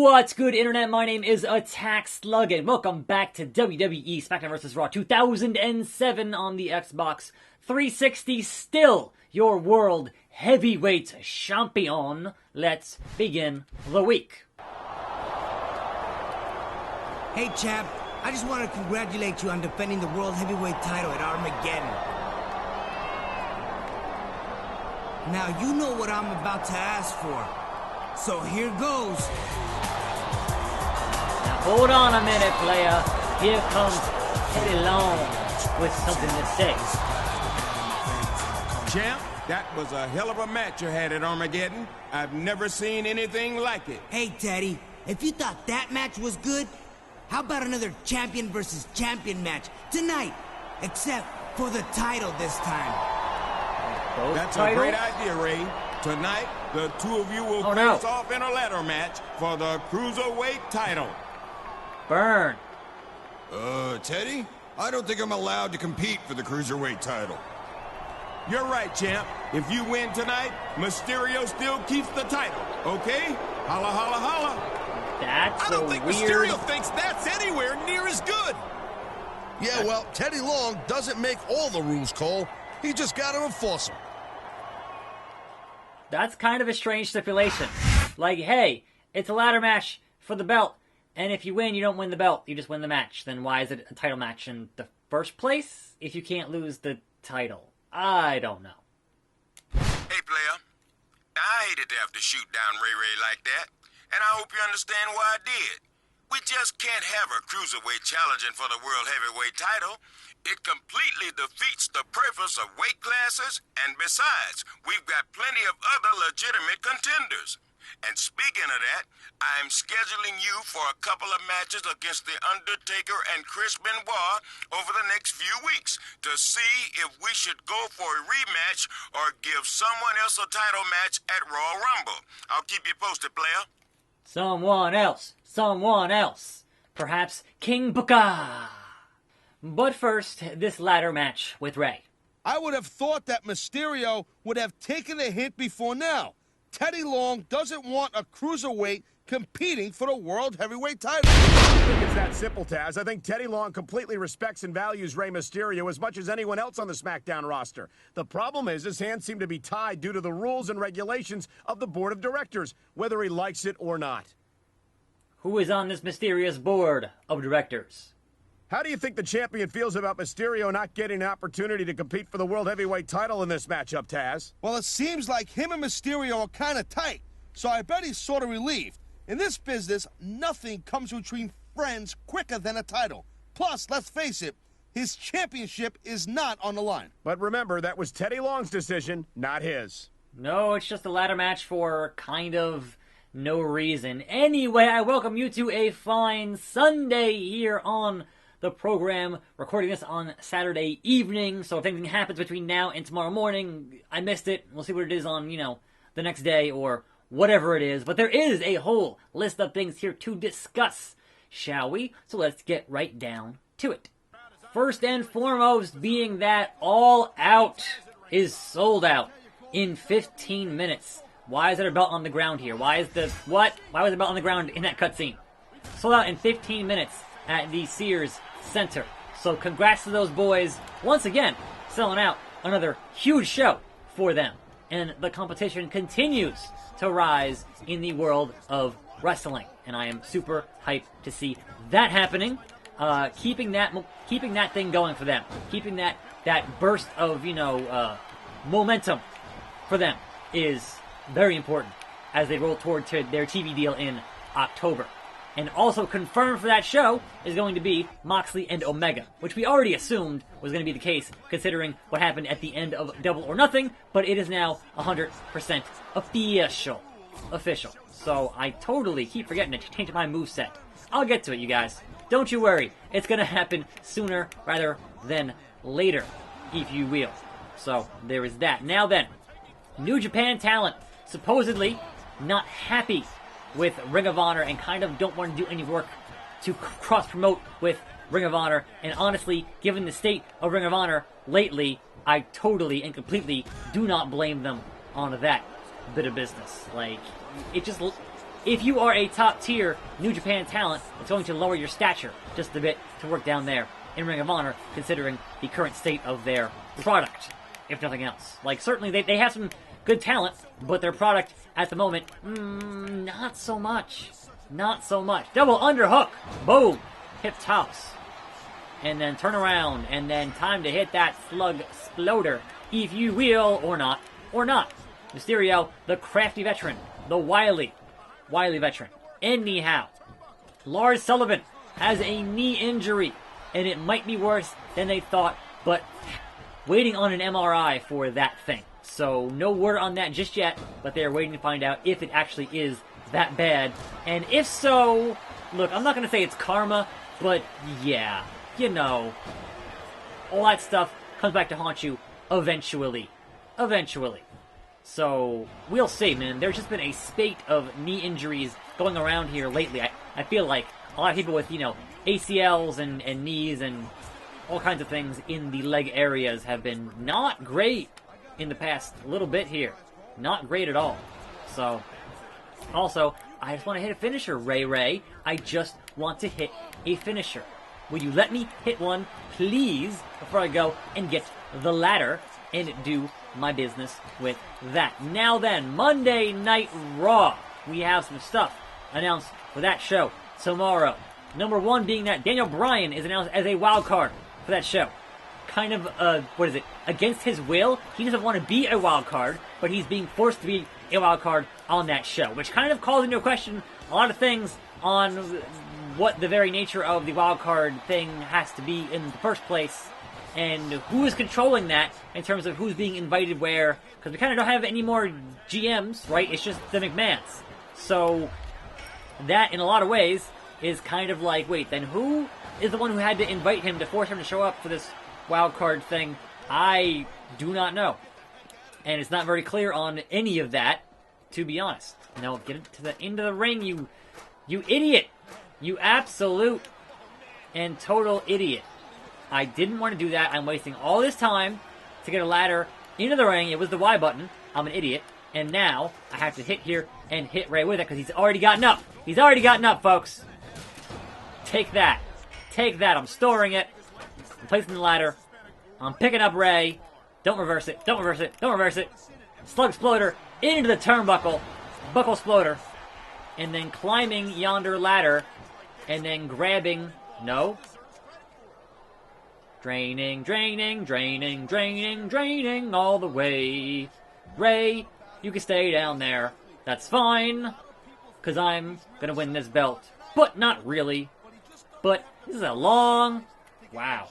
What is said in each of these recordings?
What's good, Internet? My name is attackslug, and welcome back to WWE SmackDown vs. Raw 2007 on the Xbox 360. Still your world heavyweight champion. Let's begin the week. Hey, champ. I just want to congratulate you on defending the world heavyweight title at Armageddon. Now, you know what I'm about to ask for. So here goes. Now hold on a minute, player. Here comes Teddy Long with something to say. Champ, that was a hell of a match you had at Armageddon. I've never seen anything like it. Hey, Teddy, if you thought that match was good, how about another champion versus champion match tonight? Except for the title this time. That's a great idea, Ray. Tonight, the two of you will face off in a ladder match for the Cruiserweight title. Burn. Teddy? I don't think I'm allowed to compete for the Cruiserweight title. You're right, champ. If you win tonight, Mysterio still keeps the title, okay? Holla, holla, holla. That's I don't think weird. Mysterio thinks that's anywhere near as good. Yeah, well, Teddy Long doesn't make all the rules, Cole. He just got to enforce them. That's kind of a strange stipulation. Like, hey, it's a ladder match for the belt, and if you win, you don't win the belt, you just win the match. Then why is it a title match in the first place if you can't lose the title? I don't know. Hey, player. I hated to have to shoot down Ray Ray like that, and I hope you understand why I did. We just can't have a cruiserweight challenging for the world heavyweight title. It completely defeats the purpose of weight classes, and besides, we've got plenty of other legitimate contenders. And speaking of that, I'm scheduling you for a couple of matches against The Undertaker and Chris Benoit over the next few weeks to see if we should go for a rematch or give someone else a title match at Royal Rumble. I'll keep you posted, player. Someone else. Someone else. Perhaps King Booker. But first, this ladder match with Ray. I would have thought that Mysterio would have taken a hint before now. Teddy Long doesn't want a cruiserweight competing for the world heavyweight title. I think it's that simple, Taz. I think Teddy Long completely respects and values Rey Mysterio as much as anyone else on the SmackDown roster. The problem is his hands seem to be tied due to the rules and regulations of the board of directors, whether he likes it or not. Who is on this mysterious board of directors? How do you think the champion feels about Mysterio not getting an opportunity to compete for the world heavyweight title in this matchup, Taz? Well, it seems like him and Mysterio are kind of tight, so I bet he's sort of relieved. In this business, nothing comes between friends quicker than a title. Plus, let's face it, his championship is not on the line. But remember, that was Teddy Long's decision, not his. No, it's just a ladder match for kind of no reason. Anyway, I welcome you to a fine Sunday here on the program, recording this on Saturday evening, so if anything happens between now and tomorrow morning, I missed it. We'll see what it is on, the next day or whatever it is. But there is a whole list of things here to discuss, shall we? So let's get right down to it. First and foremost being that All Out is sold out in 15 minutes. Why is there a belt on the ground here? Why was the belt on the ground in that cutscene? Sold out in 15 minutes at the Sears Center. So congrats to those boys. Once again, selling out another huge show for them. And the competition continues to rise in the world of wrestling. And I am super hyped to see that happening. Keeping that thing going for them. Keeping that burst of, momentum for them is very important as they roll toward their TV deal in October. And also confirmed for that show is going to be Moxley and Omega, which we already assumed was going to be the case considering what happened at the end of Double or Nothing, but it is now 100% official. So I totally keep forgetting to change my moveset. I'll get to it, you guys. Don't you worry. It's going to happen sooner rather than later, if you will. So there is that. Now then, New Japan talent supposedly not happy with Ring of Honor and kind of don't want to do any work to cross-promote with Ring of Honor. And honestly, given the state of Ring of Honor lately, I totally and completely do not blame them on that bit of business. Like, it just if you are a top-tier New Japan talent, it's going to lower your stature just a bit to work down there in Ring of Honor, considering the current state of their product, if nothing else. Like, certainly they have some good talent, but their product at the moment, not so much. Not so much. Double underhook. Boom. Hip toss. And then turn around, and then time to hit that slug exploder, if you will, or not. Or not. Mysterio, the crafty veteran, the wily veteran. Anyhow, Lars Sullivan has a knee injury, and it might be worse than they thought, but waiting on an MRI for that thing. So no word on that just yet, but they're waiting to find out if it actually is that bad. And if so, look, I'm not going to say it's karma, but yeah, you know, all that stuff comes back to haunt you eventually. Eventually. So, we'll see, man. There's just been a spate of knee injuries going around here lately. I feel like a lot of people with, you know, ACLs and knees and all kinds of things in the leg areas have been not great in the past little bit here. Not great at all. So, also, I just want to hit a finisher, Ray. I just want to hit a finisher. Will you let me hit one, please, before I go and get the ladder and do my business with that. Now then, Monday Night Raw. We have some stuff announced for that show tomorrow. Number one being that Daniel Bryan is announced as a wild card for that show. Kind of, against his will. He doesn't want to be a wild card, but he's being forced to be a wild card on that show, which kind of calls into question a lot of things on what the very nature of the wild card thing has to be in the first place, and who is controlling that in terms of who's being invited where, because we kind of don't have any more GMs, right? It's just the McMahons. So that, in a lot of ways, is kind of like, wait, then who is the one who had to invite him to force him to show up for this wild card thing? I do not know. And it's not very clear on any of that, to be honest. No, get it to the end of the ring, you idiot! You absolute and total idiot. I didn't want to do that. I'm wasting all this time to get a ladder into the ring. It was the Y button. I'm an idiot. And now I have to hit here and hit Ray with it because he's already gotten up. He's already gotten up, folks. Take that. Take that. I'm storing it. I'm placing the ladder. I'm picking up Ray. Don't reverse it. Don't reverse it. Don't reverse it. Slug exploder into the turnbuckle. Buckle exploder. And then climbing yonder ladder. And then grabbing... No. Draining, draining, draining, draining, draining all the way. Ray, you can stay down there. That's fine. Because I'm going to win this belt. But not really. But this is a long... Wow.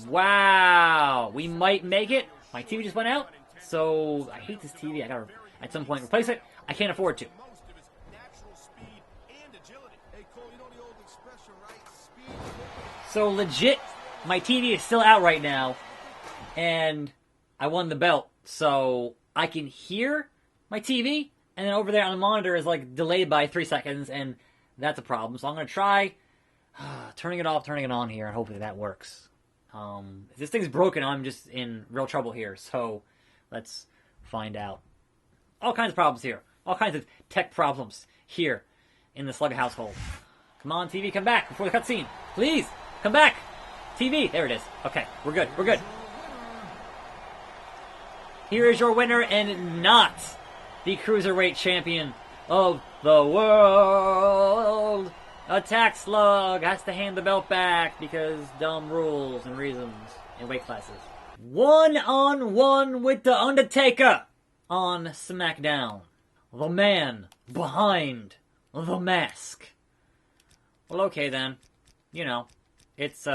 Wow. We might make it. My TV just went out. So, I hate this TV. I got to, at some point, replace it. I can't afford to. So, legit... My TV is still out right now, and I won the belt, so I can hear my TV, and then over there on the monitor is like delayed by 3 seconds, and that's a problem. So I'm going to try turning it off, turning it on here, and hopefully that works. If this thing's broken, I'm just in real trouble here, so let's find out. All kinds of problems here. All kinds of tech problems here in the Slug household. Come on, TV, come back before the cutscene. Please, come back. TV, there it is. Okay, we're good, we're good. Here is your winner, and not the Cruiserweight Champion of the world. Attackslug has to hand the belt back because dumb rules and reasons in weight classes. 1-on-1 with The Undertaker on SmackDown. The man behind the mask. Well, okay then. You know, it's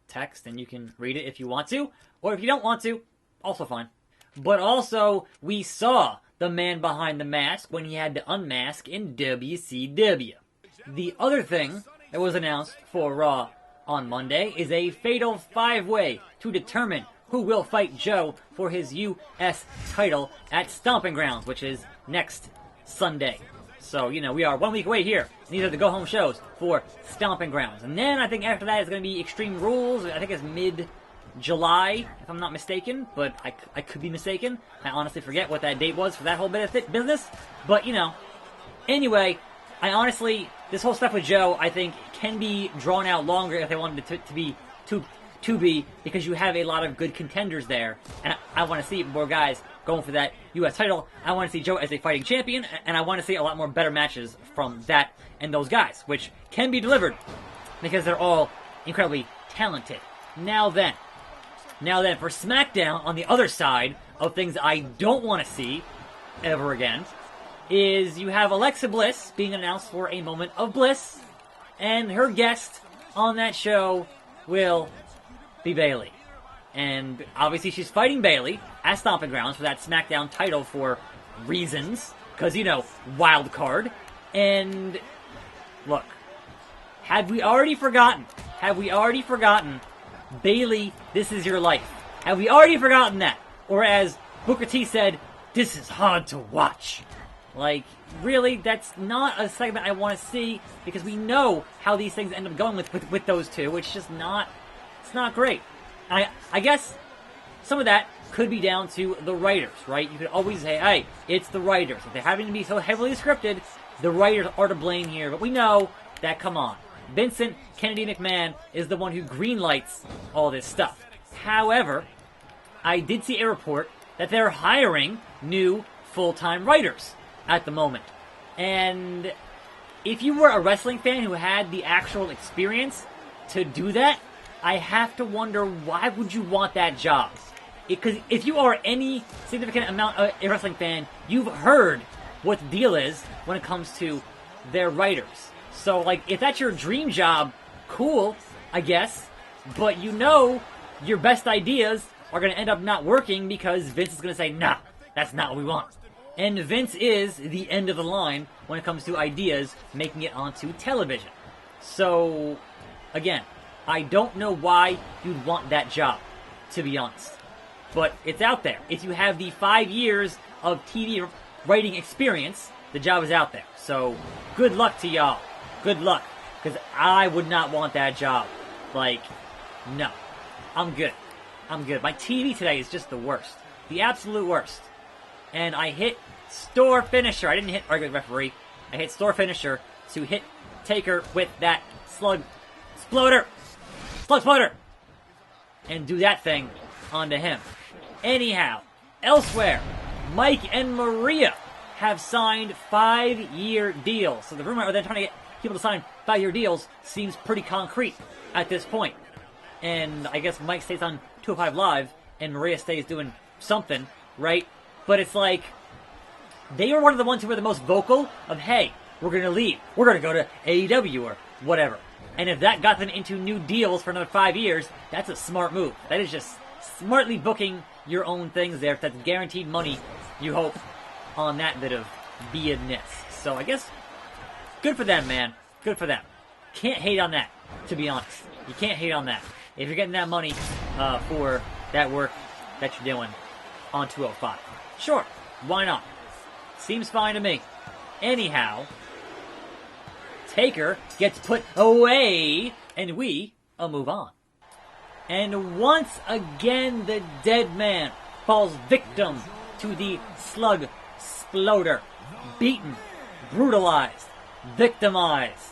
text and you can read it if you want to, or if you don't want to, also fine. But also, we saw the man behind the mask when he had to unmask in WCW. The other thing that was announced for Raw on Monday is a fatal 5-way to determine who will fight Joe for his U.S. title at Stomping Ground, which is next Sunday. So, you know, we are 1 week away here. These are the go-home shows for Stomping Grounds. And then I think after that it's going to be Extreme Rules. I think it's mid-July, if I'm not mistaken. But I could be mistaken. I honestly forget what that date was for that whole bit of business. But, you know, anyway, I honestly, this whole stuff with Joe, I think, can be drawn out longer if they wanted it to be, because you have a lot of good contenders there, and I want to see more guys going for that U.S. title. I want to see Joe as a fighting champion, and I want to see a lot more better matches from that and those guys, which can be delivered because they're all incredibly talented. Now then, for SmackDown, on the other side of things I don't want to see ever again, is you have Alexa Bliss being announced for a Moment of Bliss, and her guest on that show will be Bayley. And obviously she's fighting Bayley at Stomping Ground for that SmackDown title for reasons, because, you know, wild card. And look, have we already forgotten, Bayley, this is your life? Have we already forgotten that? Or as Booker T said, this is hard to watch. Like, really, that's not a segment I want to see, because we know how these things end up going with those two. It's just not, it's not great. I guess some of that could be down to the writers, right? You could always say, hey, it's the writers. If they're having to be so heavily scripted, the writers are to blame here. But we know that, come on, Vincent Kennedy McMahon is the one who greenlights all this stuff. However, I did see a report that they're hiring new full-time writers at the moment. And if you were a wrestling fan who had the actual experience to do that, I have to wonder, why would you want that job? Because if you are any significant amount of a wrestling fan, you've heard what the deal is when it comes to their writers. So, like, if that's your dream job, cool, I guess. But you know your best ideas are going to end up not working because Vince is going to say, nah, that's not what we want. And Vince is the end of the line when it comes to ideas making it onto television. So, again, I don't know why you'd want that job, to be honest. But it's out there. If you have the 5 years of TV writing experience, the job is out there. So, good luck to y'all. Good luck. Because I would not want that job. Like, no. I'm good. My TV today is just the worst. The absolute worst. And I hit store finisher. I didn't hit regular referee. I hit store finisher to hit Taker with that slug exploder. Slug exploder. And do that thing onto him. Anyhow, elsewhere, Mike and Maria have signed 5-year deals. So the rumor of them trying to get people to sign 5-year deals seems pretty concrete at this point. And I guess Mike stays on 205 Live and Maria stays doing something, right? But it's like, they were one of the ones who were the most vocal of, hey, we're going to leave. We're going to go to AEW or whatever. And if that got them into new deals for another 5 years, that's a smart move. That is just smartly booking your own things there. If that's guaranteed money, you hope, on that bit of be-ness. So I guess, good for them, man. Good for them. Can't hate on that, to be honest. You can't hate on that. If you're getting that money for that work that you're doing on 205. Sure, why not? Seems fine to me. Anyhow, Taker gets put away, and we move on. And once again, the dead man falls victim to the slug exploder. Beaten, brutalized, victimized.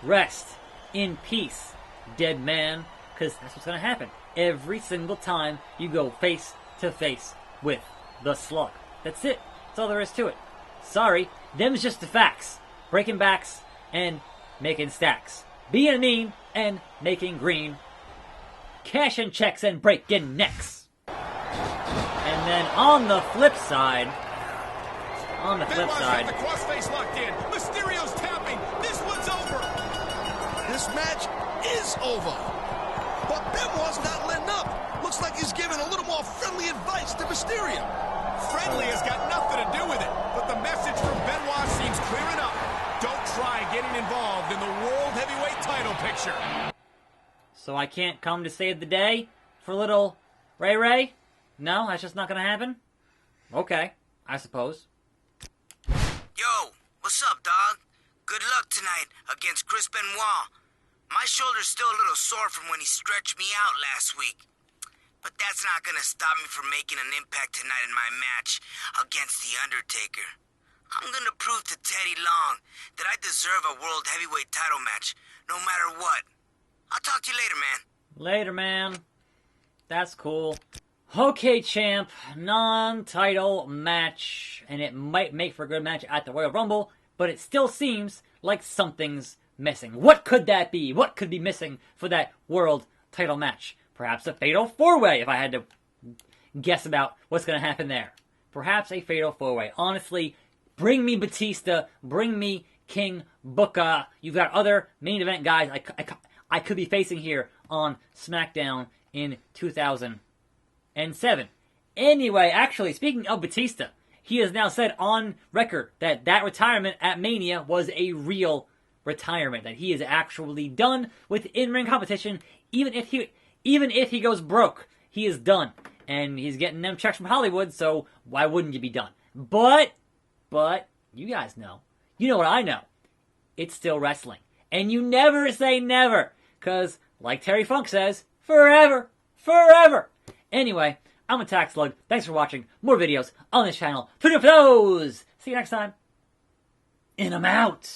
Rest in peace, dead man, because that's what's going to happen every single time you go face to face with the slug. That's it. That's all there is to it. Sorry, them's just the facts. Breaking backs and making stacks. Being mean and making green. Cashing checks and breaking necks. And then on the flip side, the crossface locked in. Mysterio's tapping. This one's over. This match is over. But Benoit's not letting up. Looks like he's giving a little more friendly advice to Mysterio. Friendly has got nothing to do with it, but the message from Benoit seems clear enough. Don't try getting involved in the World Heavyweight title picture. So I can't come to save the day for little Ray Ray? No, that's just not going to happen? Okay, I suppose. Yo, what's up, dog? Good luck tonight against Chris Benoit. My shoulder's still a little sore from when he stretched me out last week. But that's not gonna stop me from making an impact tonight in my match against The Undertaker. I'm gonna prove to Teddy Teddy Long that I deserve a World Heavyweight title match, no matter what. I'll talk to you later, man. Later, man. That's cool. Okay, champ. Non-title match. And it might make for a good match at the Royal Rumble, but it still seems like something's missing. What could that be? What could be missing for that world title match? Perhaps a fatal four-way, if I had to guess about what's going to happen there. Perhaps a fatal four-way. Honestly, bring me Batista. Bring me King Booker. You've got other main event guys I could be facing here on SmackDown in 2007. Anyway, actually, speaking of Batista, he has now said on record that retirement at Mania was a real retirement, that he is actually done with in-ring competition. Even if he goes broke, he is done. And he's getting them checks from Hollywood, so why wouldn't you be done? But, you guys know. You know what I know. It's still wrestling. And you never say never. Because, like Terry Funk says, forever. Forever. Anyway, I'm attackslug. Thanks for watching. More videos on this channel. Tune in for those. See you next time. And I'm out.